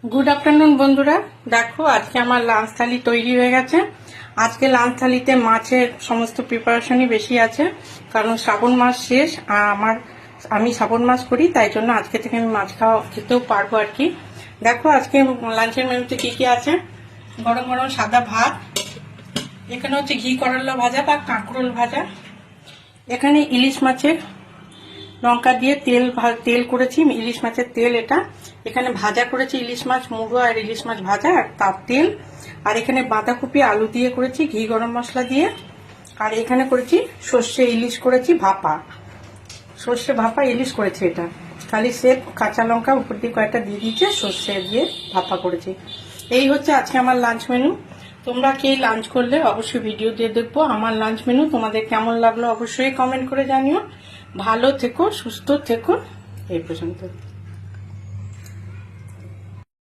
Good afternoon বন্ধুরা। দেখো আজকে আমার লাঞ্চ থালি তৈরি হয়ে গেছে। আজকে লাঞ্চ থালিতে মাছের সমস্ত প্রিপারেশনই বেশি আছে, কারণ শ্রাবণ মাস শেষ আর আমি শ্রাবণ মাস করি, তাই জন্য আজকে থেকে আমি মাছ খেতেও পারবো আর কি। দেখো আজকে লাঞ্চের মেনুতে কি কি আছে। গরম গরম সাদা ভাত, এখানে হচ্ছে ঘি করলা ভাজা বা কাঁকরোল ভাজা, এখানে ইলিশ মাছের লঙ্কা দিয়ে তেল করেছি, ইলিশ মাছের তেল এটা। এখানে ভাজা করেছি ইলিশ মাছ মুড়ো আর ইলিশ মাছ ভাজা আর তার তেল। আর এখানে বাঁধাকপি আলু দিয়ে করেছি ঘি গরম মশলা দিয়ে। আর এখানে করেছি সর্ষে ইলিশ করেছি ভাপা, সর্ষে ভাপা ইলিশ করেছি। এটা খালি সেপ কাঁচা লঙ্কা উপর দিয়ে কয়েকটা দিয়ে দিয়েছে, সর্ষে দিয়ে ভাপা করেছি। এই হচ্ছে আজকে আমার লাঞ্চ মেনু। তোমরা কে লাঞ্চ করলে অবশ্যই ভিডিও দিয়ে দেখবো আমার লাঞ্চ মেনু। তোমাদের কেমন লাগলো অবশ্যই কমেন্ট করে জানিও। ভালো থেকো, সুস্থ থেকো। এই পর্যন্ত।